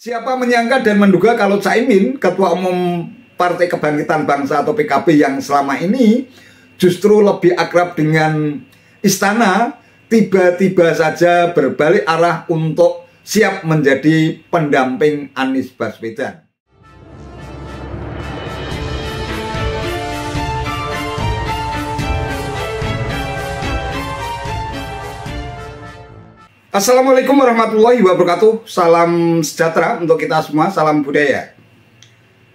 Siapa menyangka dan menduga kalau Caimin, Ketua Umum Partai Kebangkitan Bangsa atau PKB yang selama ini justru lebih akrab dengan istana, tiba-tiba saja berbalik arah untuk siap menjadi pendamping Anies Baswedan. Assalamualaikum warahmatullahi wabarakatuh. Salam sejahtera untuk kita semua, salam budaya.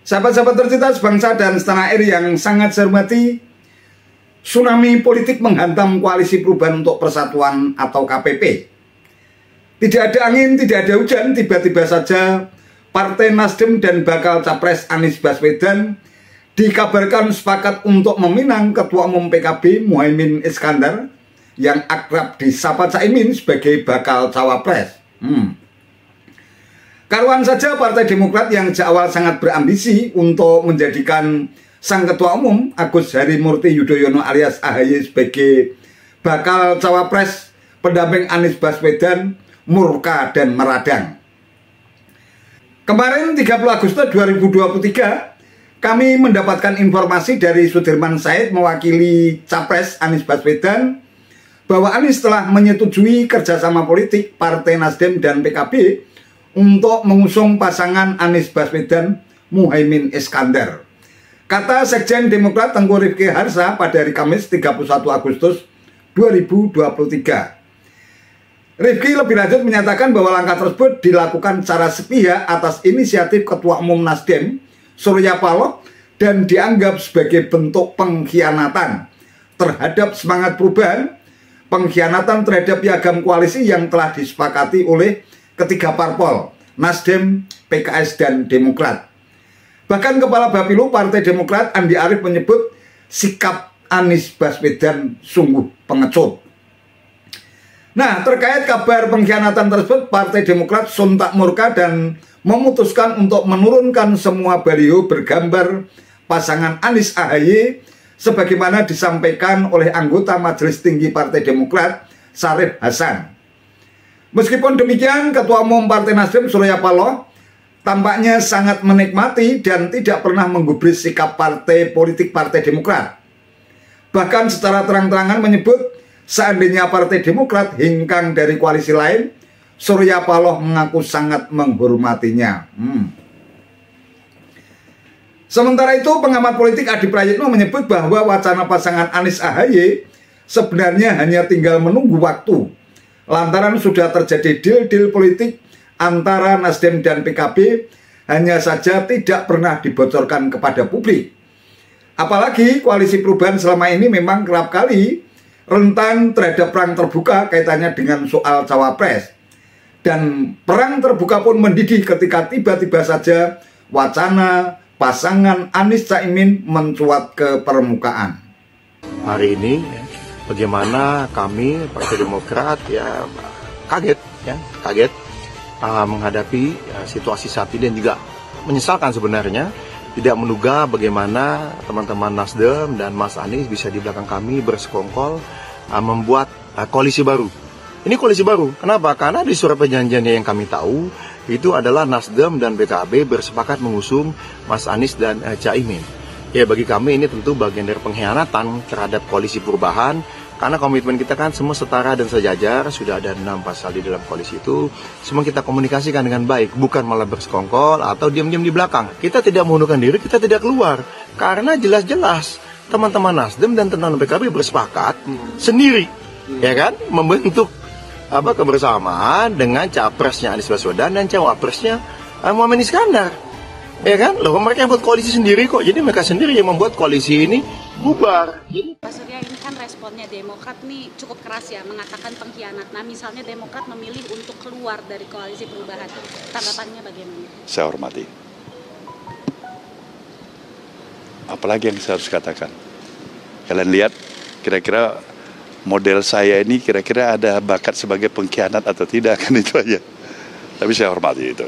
Sahabat-sahabat tercinta sebangsa dan setanah air yang sangat saya hormati, tsunami politik menghantam Koalisi Perubahan untuk Persatuan atau KPP. Tidak ada angin, tidak ada hujan, tiba-tiba saja Partai Nasdem dan bakal Capres Anies Baswedan dikabarkan sepakat untuk meminang Ketua Umum PKB Muhaimin Iskandar yang akrab disapa Caimin sebagai bakal cawapres. Karuan saja Partai Demokrat yang sejak awal sangat berambisi untuk menjadikan sang Ketua Umum Agus Harimurti Yudhoyono alias AHY sebagai bakal cawapres pendamping Anies Baswedan murka dan meradang. Kemarin 30 Agustus 2023 kami mendapatkan informasi dari Sudirman Said mewakili Capres Anies Baswedan bahwa Anies telah menyetujui kerjasama politik Partai Nasdem dan PKB untuk mengusung pasangan Anies Baswedan Muhaimin Iskandar. Kata Sekjen Demokrat Tengku Rifki Harsha pada hari Kamis 31 Agustus 2023. Rifki lebih lanjut menyatakan bahwa langkah tersebut dilakukan secara sepihak atas inisiatif Ketua Umum Nasdem Surya Paloh dan dianggap sebagai bentuk pengkhianatan terhadap semangat perubahan, pengkhianatan terhadap piagam koalisi yang telah disepakati oleh ketiga parpol, Nasdem, PKS, dan Demokrat. Bahkan Kepala Bapilu Partai Demokrat Andi Arief menyebut sikap Anies Baswedan sungguh pengecut. Nah, terkait kabar pengkhianatan tersebut, Partai Demokrat sontak murka dan memutuskan untuk menurunkan semua baliho bergambar pasangan Anies AHY sebagaimana disampaikan oleh anggota Majelis Tinggi Partai Demokrat Syarif Hasan. Meskipun demikian, Ketua Umum Partai Nasdem Surya Paloh tampaknya sangat menikmati dan tidak pernah menggubris sikap partai politik Partai Demokrat. Bahkan secara terang-terangan menyebut seandainya Partai Demokrat hingkang dari koalisi lain, Surya Paloh mengaku sangat menghormatinya. Sementara itu, pengamat politik Adi Prayitno menyebut bahwa wacana pasangan Anies AHY sebenarnya hanya tinggal menunggu waktu. Lantaran sudah terjadi deal-deal politik antara Nasdem dan PKB, hanya saja tidak pernah dibocorkan kepada publik. Apalagi Koalisi Perubahan selama ini memang kerap kali rentan terhadap perang terbuka kaitannya dengan soal cawapres. Dan perang terbuka pun mendidih ketika tiba-tiba saja wacana pasangan Anies Caimin mencuat ke permukaan. Hari ini bagaimana kami Partai Demokrat kaget menghadapi situasi saat ini dan juga menyesalkan sebenarnya tidak menduga bagaimana teman-teman Nasdem dan Mas Anies bisa di belakang kami bersekongkol membuat koalisi baru. Ini koalisi baru. Kenapa? Karena di surat perjanjiannya yang kami tahu itu adalah Nasdem dan PKB bersepakat mengusung Mas Anies dan Caimin. Ya, bagi kami ini tentu bagian dari pengkhianatan terhadap koalisi perubahan, karena komitmen kita kan semua setara dan sejajar, sudah ada 6 pasal di dalam koalisi itu, semua kita komunikasikan dengan baik, bukan malah bersekongkol atau diam-diam di belakang. Kita tidak mengundurkan diri, kita tidak keluar, karena jelas-jelas teman-teman Nasdem dan teman-teman PKB bersepakat sendiri, ya kan, membentuk kebersamaan dengan capresnya Anies Baswedan dan cawapresnya Muhaimin Iskandar, ya kan? Loh, mereka buat koalisi sendiri kok, jadi mereka sendiri yang membuat koalisi ini bubar. Pak Surya, ini kan responnya Demokrat nih cukup keras ya, mengatakan pengkhianat. Nah, misalnya Demokrat memilih untuk keluar dari Koalisi Perubahan, tanggapannya bagaimana? Saya hormati. Apalagi yang saya harus katakan? Kalian lihat, kira-kira model saya ini kira-kira ada bakat sebagai pengkhianat atau tidak, kan itu aja. Tapi saya hormati itu.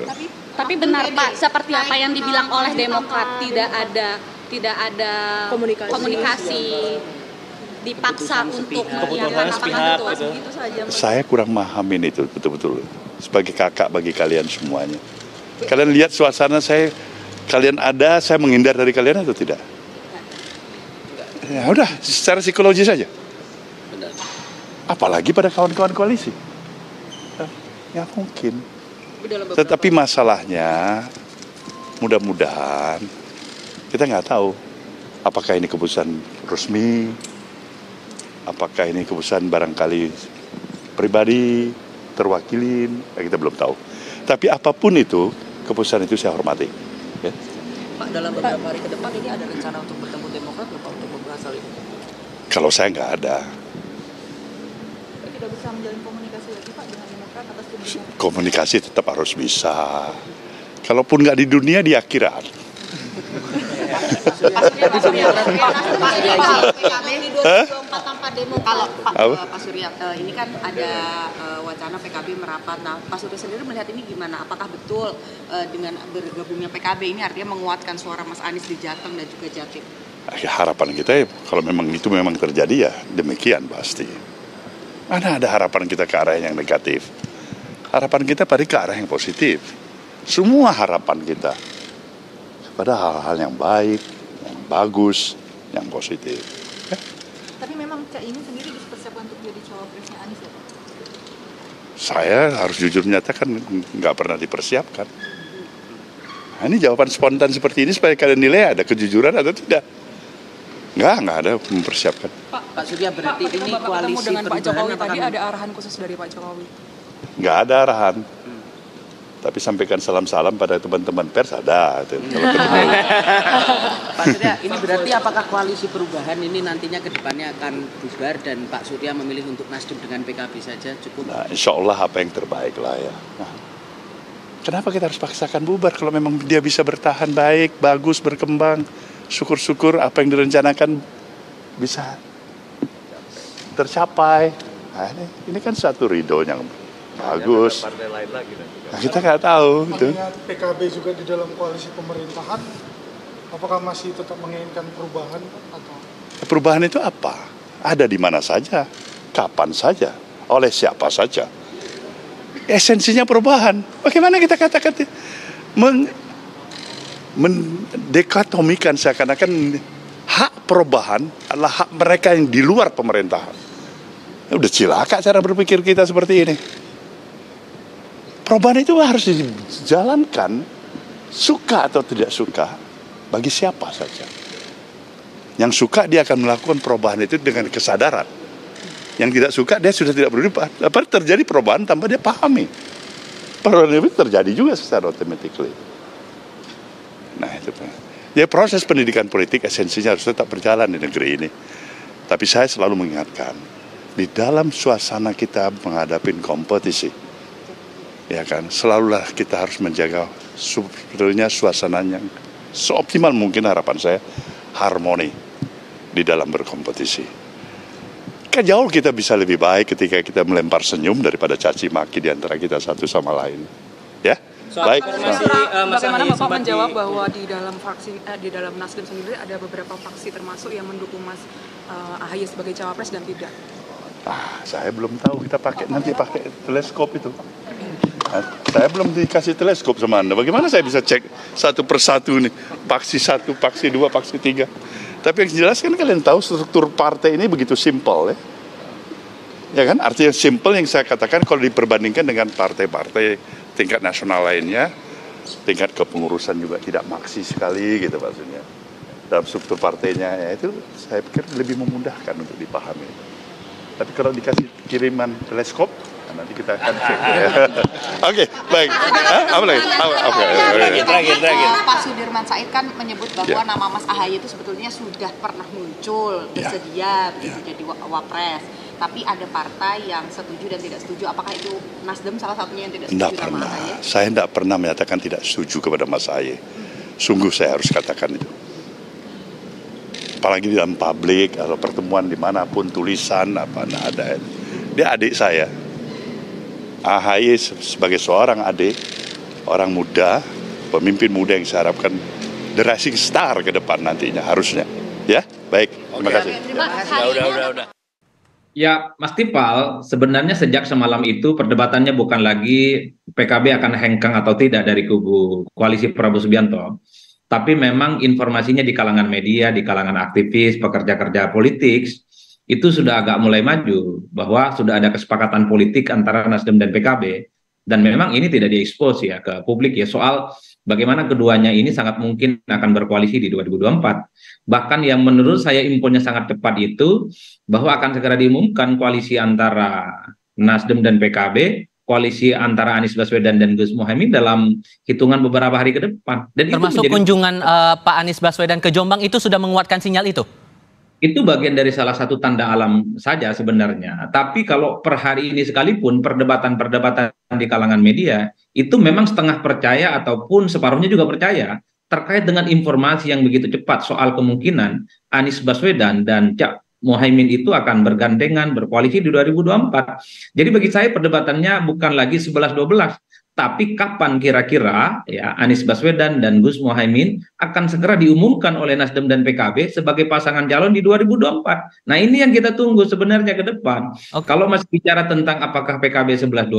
Tapi benar Pak, seperti apa yang dibilang oleh Demokrat, tidak ada komunikasi dipaksa untuk mengiyakan apakah begitu saja. Saya kurang memahami itu betul-betul sebagai kakak bagi kalian semuanya. Kalian lihat suasana kalian ada, saya menghindar dari kalian atau tidak? Ya udah, secara psikologis saja. Apalagi pada kawan-kawan koalisi. Ya mungkin. Tetapi masalahnya, mudah-mudahan kita nggak tahu apakah ini keputusan resmi, apakah ini keputusan barangkali pribadi, terwakilin, kita belum tahu. Tapi apapun itu, keputusan itu saya hormati. Ya. Pak, dalam beberapa hari ke depan ini ada rencana untuk bertemu Demokrat Pak untuk membahas hal ini? Kalau saya nggak ada. Tidak bisa menjalin komunikasi lagi Pak dengan Demokrat atas tudingan? Komunikasi tetap harus bisa. Kalaupun nggak di dunia, di akhirat. Pak Surya ini 2024 tanpa Demokrat. Kalau Pak Surya, ini kan ada wacana PKB merapat. Nah, Pak Surya sendiri melihat ini gimana? Apakah betul dengan bergabungnya PKB ini artinya menguatkan suara Mas Anies di Jateng dan juga Jatim? Harapan kita ya, kalau memang itu memang terjadi ya demikian pasti. Mana ada harapan kita ke arah yang negatif? Harapan kita pada ke arah yang positif. Semua harapan kita pada hal-hal yang baik, yang bagus, yang positif. Ya. Tapi memang Cak Imin sendiri dipersiapkan untuk jadi cawapresnya Anies ya Pak? Saya harus jujur menyatakan nggak pernah dipersiapkan. Nah, ini jawaban spontan seperti ini supaya kalian nilai ada kejujuran atau tidak. Nggak ada mempersiapkan. Pak Surya, berarti Pak, ini Pak koalisi ketemu dengan Pak Jokowi tadi apakah ada arahan khusus dari Pak Jokowi? Nggak ada arahan. Tapi sampaikan salam-salam pada teman-teman pers ada. Pak Surya, ini berarti apakah koalisi perubahan ini nantinya ke depannya akan bubar dan Pak Surya memilih untuk nasdem dengan PKB saja cukup? Nah, insya Allah apa yang terbaik lah ya. Nah, kenapa kita harus paksakan bubar kalau memang dia bisa bertahan baik, bagus, berkembang. Syukur-syukur apa yang direncanakan bisa tercapai. Nah, ini kan satu ridho yang bagus. Nah, kita nggak tahu. Mengingat PKB juga di dalam koalisi pemerintahan, apakah masih tetap menginginkan perubahan atau? Perubahan itu apa? Ada di mana saja, kapan saja, oleh siapa saja. Esensinya perubahan. Bagaimana kita katakan mendikotomikan seakan-akan hak perubahan adalah hak mereka yang di luar pemerintahan. Ya, udah cilaka cara berpikir kita seperti ini. Perubahan itu harus dijalankan, suka atau tidak suka, bagi siapa saja. Yang suka dia akan melakukan perubahan itu dengan kesadaran. Yang tidak suka dia sudah tidak perlu. Terjadi perubahan tanpa dia pahami. Perubahan itu terjadi juga secara automatically. Nah itu. Ya proses pendidikan politik esensinya harus tetap berjalan di negeri ini. Tapi saya selalu mengingatkan, di dalam suasana kita menghadapi kompetisi, ya kan, selalulah kita harus menjaga sebetulnya suasananya seoptimal mungkin. Harapan saya harmoni di dalam berkompetisi. Kan jauh kita bisa lebih baik ketika kita melempar senyum daripada caci maki di antara kita satu sama lain. Ya, baik. Bagaimana Bapak menjawab bahwa di dalam fraksi, di dalam Nasdem sendiri ada beberapa fraksi termasuk yang mendukung Mas AHY sebagai cawapres dan tidak? Saya belum tahu, kita nanti pakai teleskop itu. Saya belum dikasih teleskop sama Anda. Bagaimana saya bisa cek satu persatu nih, paksi 1, paksi 2, paksi 3. Tapi yang jelas kan kalian tahu struktur partai ini begitu simpel ya. Ya kan, artinya simpel yang saya katakan kalau diperbandingkan dengan partai-partai tingkat nasional lainnya, tingkat kepengurusan juga tidak maksi sekali gitu maksudnya. Dalam struktur partainya ya itu saya pikir lebih memudahkan untuk dipahami. Tapi kalau dikasih kiriman teleskop, nanti kita akan cek. Oke, baik. Apa lagi? Terakhir. Pak Sudirman Said kan menyebut bahwa nama Mas AHY itu sebetulnya sudah pernah muncul, bersedia jadi wapres. Tapi ada partai yang setuju dan tidak setuju. Apakah itu Nasdem salah satunya yang tidak setuju sama AHY? Saya tidak pernah menyatakan tidak setuju kepada Mas AHY. Sungguh saya harus katakan itu. Apalagi di dalam publik, atau pertemuan dimanapun, tulisan, apa, nah ada. Dia adik saya. AHY sebagai seorang adik, orang muda, pemimpin muda yang saya harapkan the rising star ke depan nantinya harusnya. Ya, baik. Terima kasih. Terima kasih. Udah. Ya, Mas Tipal, sebenarnya sejak semalam itu perdebatannya bukan lagi PKB akan hengkang atau tidak dari kubu koalisi Prabowo Subianto, tapi memang informasinya di kalangan media, di kalangan aktivis, pekerja-kerja politik, itu sudah agak mulai maju, bahwa sudah ada kesepakatan politik antara Nasdem dan PKB, dan memang ini tidak diekspos ya ke publik ya, soal bagaimana keduanya ini sangat mungkin akan berkoalisi di 2024. Bahkan yang menurut saya infonya sangat tepat itu, bahwa akan segera diumumkan koalisi antara Nasdem dan PKB, koalisi antara Anies Baswedan dan Gus Muhaimin dalam hitungan beberapa hari ke depan. Dan Termasuk kunjungan Pak Anies Baswedan ke Jombang itu sudah menguatkan sinyal itu? Itu bagian dari salah satu tanda alam saja sebenarnya. Tapi kalau per hari ini sekalipun perdebatan-perdebatan di kalangan media itu memang setengah percaya ataupun separuhnya juga percaya terkait dengan informasi yang begitu cepat soal kemungkinan Anies Baswedan dan Cak Muhaimin itu akan bergandengan berkoalisi di 2024. Jadi bagi saya perdebatannya bukan lagi 11-12, tapi kapan kira-kira ya Anies Baswedan dan Gus Muhaimin akan segera diumumkan oleh Nasdem dan PKB sebagai pasangan calon di 2024. Nah, ini yang kita tunggu sebenarnya ke depan. Kalau masih bicara tentang apakah PKB 11-12,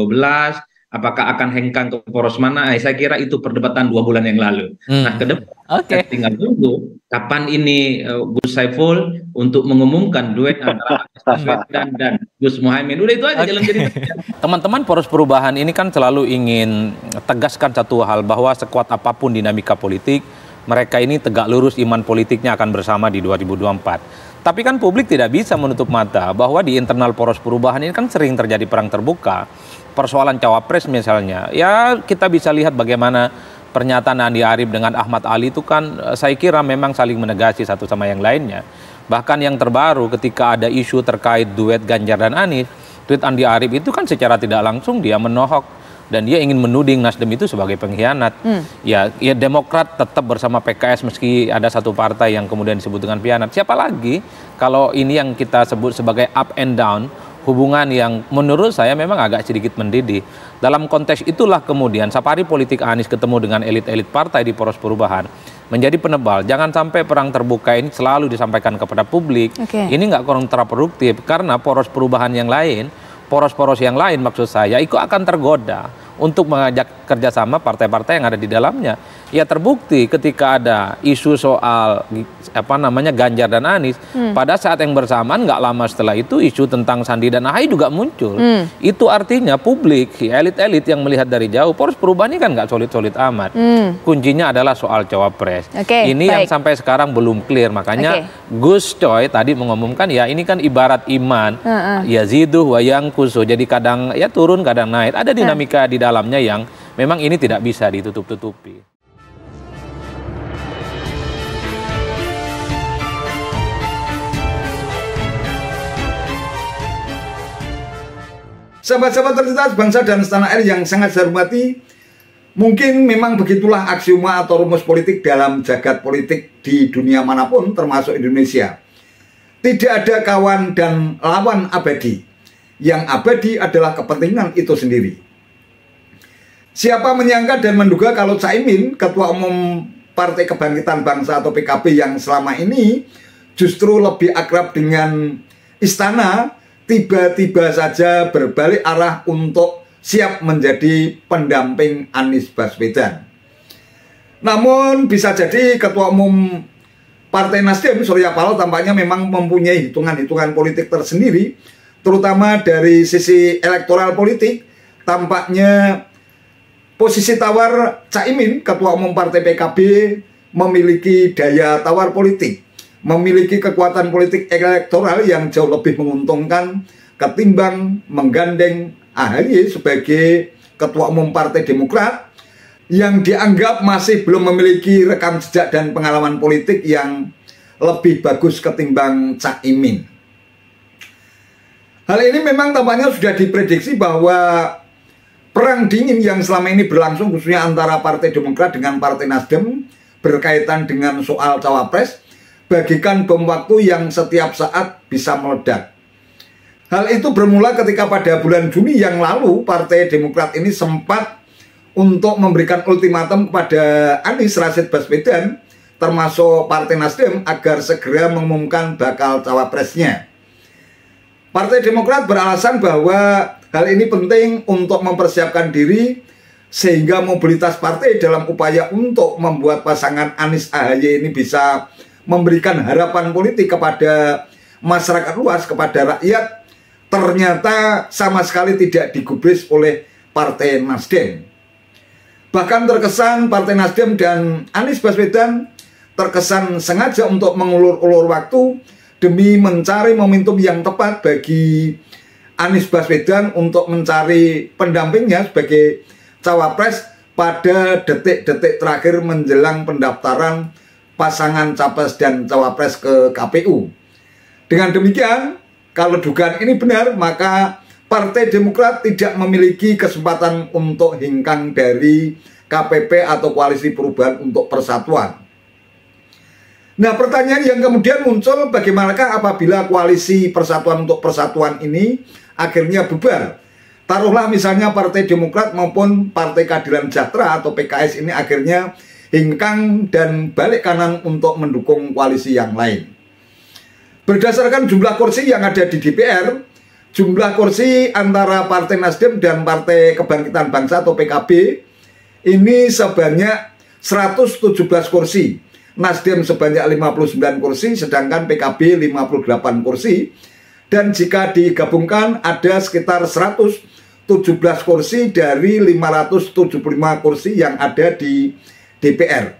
apakah akan hengkang ke poros mana? Saya kira itu perdebatan 2 bulan yang lalu. Nah, ke depan kita tinggal tunggu kapan ini Gus Saiful untuk mengumumkan duet antara Anies Baswedan dan Gus Muhaimin. Udah itu aja jalan cerita. Teman-teman Poros Perubahan ini kan selalu ingin tegaskan satu hal, bahwa sekuat apapun dinamika politik, mereka ini tegak lurus iman politiknya akan bersama di 2024. Tapi kan publik tidak bisa menutup mata bahwa di internal Poros Perubahan ini kan sering terjadi perang terbuka. Persoalan cawapres misalnya, ya kita bisa lihat bagaimana pernyataan Andi Arief dengan Ahmad Ali itu kan saya kira memang saling menegasi satu sama yang lainnya. Bahkan yang terbaru ketika ada isu terkait duet Ganjar dan Anies, tweet Andi Arief itu kan secara tidak langsung dia menohok dan dia ingin menuding Nasdem itu sebagai pengkhianat. Ya Demokrat tetap bersama PKS meski ada satu partai yang kemudian disebut dengan pengkhianat. Siapa lagi kalau ini yang kita sebut sebagai up and down, hubungan yang menurut saya memang agak sedikit mendidih. Dalam konteks itulah kemudian safari politik Anies ketemu dengan elit-elit partai di Poros Perubahan menjadi penebal. Jangan sampai perang terbuka ini selalu disampaikan kepada publik. Ini nggak kontraproduktif karena poros perubahan yang lain, poros-poros yang lain maksud saya, itu akan tergoda untuk mengajak kerjasama partai-partai yang ada di dalamnya. Ya terbukti ketika ada isu soal Ganjar dan Anies, pada saat yang bersamaan nggak lama setelah itu isu tentang Sandi dan Ahy juga muncul. Itu artinya publik, elit-elit yang melihat dari jauh, Poros Perubahan ini kan nggak solid-solid amat. Kuncinya adalah soal cawapres. Ini yang sampai sekarang belum clear, makanya Gus Coy tadi mengumumkan ya ini kan ibarat iman, yaziduh wa yangkusu, jadi kadang ya turun kadang naik, ada dinamika di dalamnya yang memang ini tidak bisa ditutup-tutupi. Sahabat-sahabat tercinta bangsa dan setanah air yang sangat saya hormati, mungkin memang begitulah aksioma atau rumus politik dalam jagat politik di dunia manapun termasuk Indonesia. Tidak ada kawan dan lawan abadi. Yang abadi adalah kepentingan itu sendiri. Siapa menyangka dan menduga kalau Caimin, Ketua Umum Partai Kebangkitan Bangsa atau PKB yang selama ini justru lebih akrab dengan istana, tiba-tiba saja berbalik arah untuk siap menjadi pendamping Anies Baswedan. Namun bisa jadi Ketua Umum Partai Nasdem, Surya Paloh, tampaknya memang mempunyai hitungan-hitungan politik tersendiri, terutama dari sisi elektoral politik. Tampaknya posisi tawar Caimin, Ketua Umum Partai PKB, memiliki daya tawar politik, memiliki kekuatan politik elektoral yang jauh lebih menguntungkan ketimbang menggandeng AHY sebagai Ketua Umum Partai Demokrat yang dianggap masih belum memiliki rekam jejak dan pengalaman politik yang lebih bagus ketimbang Caimin. Hal ini memang tampaknya sudah diprediksi bahwa perang dingin yang selama ini berlangsung khususnya antara Partai Demokrat dengan Partai Nasdem berkaitan dengan soal cawapres bagikan bom waktu yang setiap saat bisa meledak. Hal itu bermula ketika pada bulan Juni yang lalu Partai Demokrat ini sempat untuk memberikan ultimatum kepada Anies Rashid Baswedan termasuk Partai Nasdem agar segera mengumumkan bakal cawapresnya. Partai Demokrat beralasan bahwa hal ini penting untuk mempersiapkan diri sehingga mobilitas partai dalam upaya untuk membuat pasangan Anies AHY ini bisa memberikan harapan politik kepada masyarakat luas, kepada rakyat, ternyata sama sekali tidak digubris oleh Partai Nasdem. Bahkan terkesan Partai Nasdem dan Anies Baswedan terkesan sengaja untuk mengulur-ulur waktu demi mencari momentum yang tepat bagi Anies Baswedan untuk mencari pendampingnya sebagai cawapres pada detik-detik terakhir menjelang pendaftaran pasangan capres dan cawapres ke KPU. Dengan demikian, kalau dugaan ini benar, maka Partai Demokrat tidak memiliki kesempatan untuk hengkang dari KPP atau Koalisi Perubahan untuk Persatuan. Nah, pertanyaan yang kemudian muncul, bagaimanakah apabila Koalisi Persatuan untuk Persatuan ini akhirnya bubar? Taruhlah misalnya Partai Demokrat maupun Partai Keadilan Sejahtera atau PKS ini akhirnya hengkang dan balik kanan untuk mendukung koalisi yang lain. Berdasarkan jumlah kursi yang ada di DPR, jumlah kursi antara Partai Nasdem dan Partai Kebangkitan Bangsa atau PKB ini sebanyak 117 kursi. Nasdem sebanyak 59 kursi, sedangkan PKB 58 kursi. Dan jika digabungkan ada sekitar 117 kursi dari 575 kursi yang ada di DPR.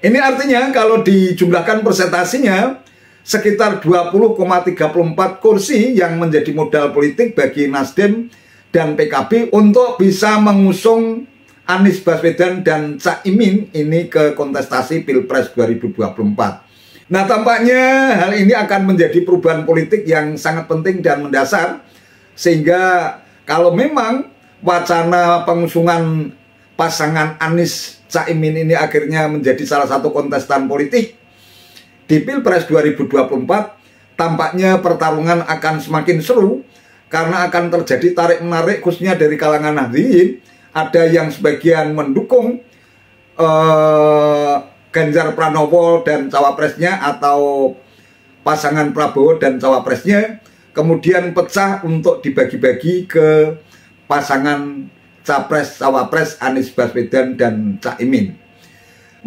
Ini artinya kalau dijumlahkan persentasinya sekitar 20,34 kursi yang menjadi modal politik bagi Nasdem dan PKB untuk bisa mengusung Anies Baswedan dan Caimin ini ke kontestasi Pilpres 2024. Nah, tampaknya hal ini akan menjadi perubahan politik yang sangat penting dan mendasar, sehingga kalau memang wacana pengusungan pasangan Anies Caimin ini akhirnya menjadi salah satu kontestan politik di Pilpres 2024, tampaknya pertarungan akan semakin seru karena akan terjadi tarik-menarik khususnya dari kalangan Nahdliyin. Ada yang sebagian mendukung Ganjar Pranowo dan cawapresnya atau pasangan Prabowo dan cawapresnya, kemudian pecah untuk dibagi-bagi ke pasangan capres-cawapres Anies Baswedan dan Caimin.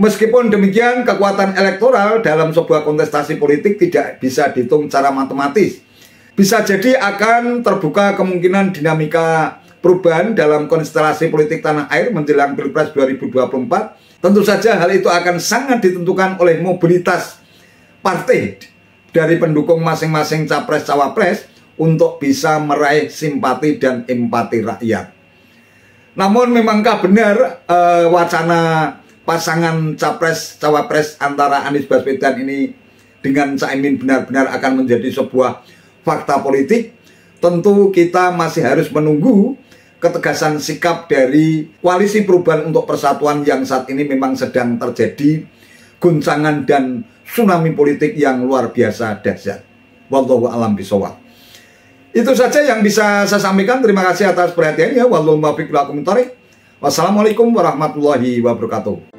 Meskipun demikian, kekuatan elektoral dalam sebuah kontestasi politik tidak bisa dihitung secara matematis. Bisa jadi akan terbuka kemungkinan dinamika perubahan dalam konstelasi politik tanah air menjelang Pilpres 2024. Tentu saja hal itu akan sangat ditentukan oleh mobilitas partai dari pendukung masing-masing capres-cawapres untuk bisa meraih simpati dan empati rakyat. Namun memangkah benar wacana pasangan capres-cawapres antara Anies Baswedan ini dengan Caimin benar-benar akan menjadi sebuah fakta politik? Tentu kita masih harus menunggu ketegasan sikap dari Koalisi Perubahan untuk Persatuan yang saat ini memang sedang terjadi guncangan dan tsunami politik yang luar biasa dahsyat. Wallahu a'lam bishawab. Itu saja yang bisa saya sampaikan. Terima kasih atas perhatiannya. Wassalamualaikum warahmatullahi wabarakatuh.